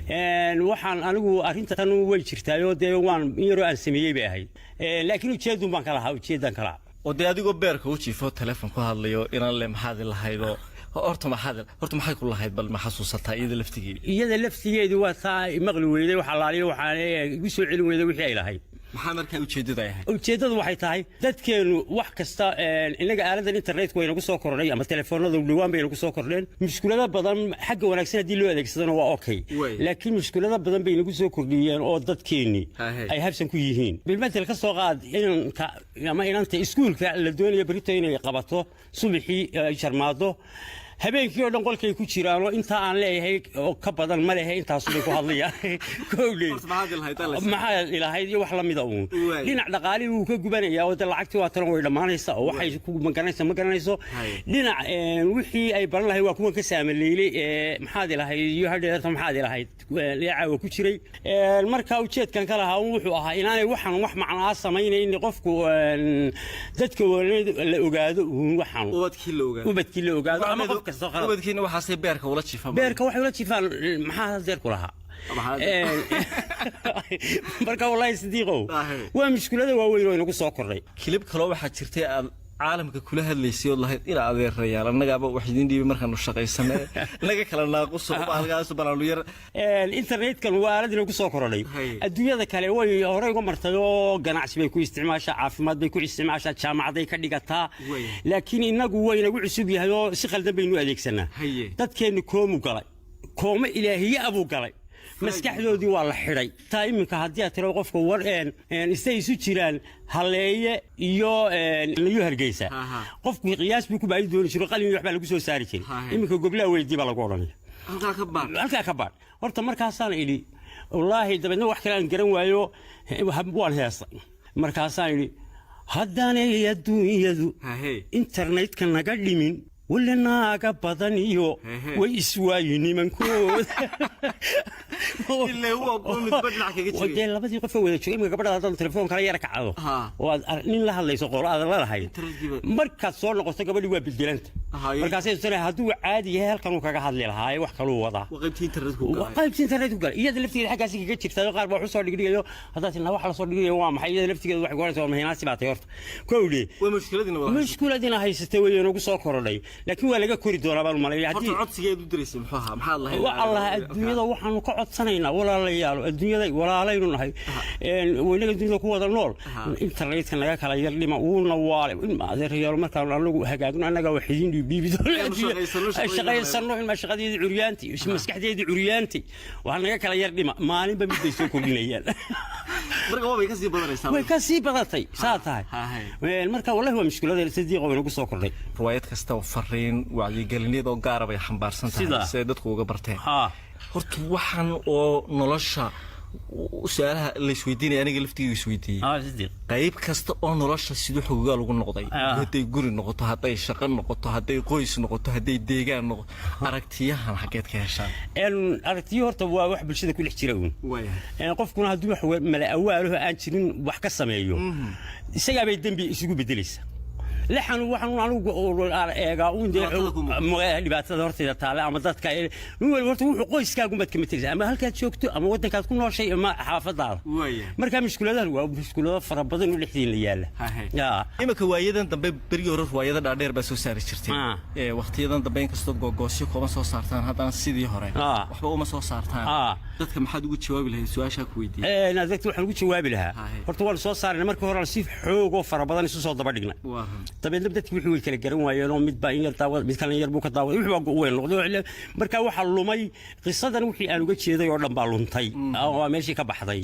waxaan anigu arrintan way jirtaayo dee waan yaro aan sameeyay bay ahayd laakiin ujeedun baan kala ahaa ujeedan kala ودي أديكو بيرك وشي فو تلفون كهاليو إن اللي محاد الله هيدو horta maxay ku lahayd bal ma xasuusataa iyada laftigeedu waa taa maqli weeyday waxa la aliyo waxaan igu soo celin weeyday wixii ay lahayd maxaa markaa ujeedadu waxay tahay dadkeenu wax kasta inaga aaladan internetka way nagu soo kordhay ama telefoonada dhawaan bay nagu soo kordheen mushkulada badan xagga wanaagsan hadii loo adeegsadana waa okay laakiin mushkulada badan bay nagu soo kordhiyeen oo dadkeeni ay habsan ku yihiin bilmatal ka soo qaad inanta iskuulka la doonayo barito inay qabato subaxii sharmaado habeenkii oo dhan qolkay ku jiraan oo inta aan leeyahay oo ka badan ma leeyahay intaas uu ku hadlaya kooley maxaa ilaahay iyo wax la mid ah dhinac dhaqaali uu ka gubanaya oo lacagtii waa tan way dhamaanaysaa oo waxay ku magaranayso dhinac wixii ay baran lahayd waa kuwa ka saamaleeyay maxaa ilaahay iyo hadheerta maxaa ilaahay leeyahay ku jiray marka ujeedkan kala ahaa wuxuu ahaa inaanay waxan wax macnaa sameeyeen qofku dadka la ogaado waxan ubadkii la ogaado ama ubadkiina waxa say beerka ula waxay ula jifaan maxaa deer ku lahaa marka wallahi sidiiqo waa mushkulada waaweyn oo inagu soo kordhay kilib kale waxa jirtay caalamka kula hadlaysay oo lahayd ila adeerayaal annagaba wax idin dhiibay markaan shaqaysanay naga kala naaqus oo halkaas banaanu yar internetkan waa aalad inagu soo kordhay adduunyada kale way hore uga martay oo ganacsi bay ku isticmaashaa caafimaad bay ku isticmaashaa jaamacaday ka dhigataa laakiin inagu way inagu cusub yahay oo si qaldan baynu adeegsanaa dadkeenu koomo ilaahiye abu galay maskaxdoodii waa la xidhay taa iminka haddii aad tiro qofka war istay isu jiraan haleeye iyo layu hargeysa qofku qiyaas buu ku baahi dooni jiray qalin iyo waxba lagu soo saari jiray iminka goblaha weydii baa lagu oranaya halka ka baad horta markaasaan ili wallaahi dabadna wax kale aan garan waayo waan heesta markaasaan ili haddaanay adduunyadu internetka naga dhimin ولا ناقة بدنيو ويسواي نمنكود اللي هو قوم تبدل حكي ودي لا بدي قفه ولا شيء قبل هذا التليفون كلا يرك عادو ونين لها ليس قول هذا لا هاي مركز صور نقصت قبل يوا بالدلنت مركز سنه هدو عادي هلكن كاga hadli lahaay wax kale uu wada qaybtii internet ku gal iyada laftigeeda xagaasi ka jirtay qaar baa wuxuu soo dhigay hadaad inna wax la soo dhigay waa maxay iyada laftigeeda wax goorayso mahinaasi baatay horta koowli mushkiladina haysatay way inagu soo korodhay laakiin waa laga kori doonaa baan maleeyaa hadii codsigeedu dirisay maxaa Allah والله الدنيا waxaan ka codsanayna walaalayaal adduunyada walaalaynu nahay waynaga dunida ku wada nool internetka naga kala yar dhima uuna waale ma adeerayaal markaan anagu hagaagno anaga waxidin dhibibido shaqaysano in ma shaqadeedii curyaanti maskaxdeedii curyaanti waxaan naga kala yar dhima maalinba mid ay soo kordhinayaan marka way ka sii badatay saatahay marka wallahi waa mushkilada sidii qow inagu soo kordhay riwaayad kasta oo fariin wacyi galineed oo gaar ah bay xambaarsan tahay si dadku uga barteen horta waxaan oo nolosha su'aalaha la isweydiinay aniga laftiga isweydiiyay qayb kasta oo nolosha sidoo xogaal ugu noqday haday guri noqoto haday shaqo noqoto haday qoys noqoto haday deegaan noqoto aragtiyahan xageed ka heshaan aragtiyo horta waa wax bulshada ku dhex jira qofkuna haduu wax mala awaaluhu aan jirin wax ka sameeyo isaga bay dambi isugu bedelaysaa لحن وحن ايغا dhibaatada horteeda taale ama dadka horta wuxuu qoyskaagu mad kamid tahay ama halka joogto ama wadankaad ku nooshay ama xaafadaada marka mushkiladaha waa mushkilada fara badan oo dhexdii la yaala imika waayadan dambe bariga hore waayada dhaadheer baa soo saari jirtay waqtiyadan dambe in kasto gogoosyo kooban soo saartaan haddana sidii hore waxba uma soo saartaan dadka maxaad ugu jawaabi lahayd su'aasha ku weydiiyay dadka waxaan ugu jawaabi lahaa horta waan soo saarnay markii hore si xoog oo fara badan isu soo daba dhignay طبعاً بدك وحوي كلا جرم وياهم متباين يرتاوا مثلاً يربوك تاوا وحوا وين لقدوا مركا وحلو مي قصة وحي أنا قلت شيء ذا يورن بالون تاي أو ماشي كبحضي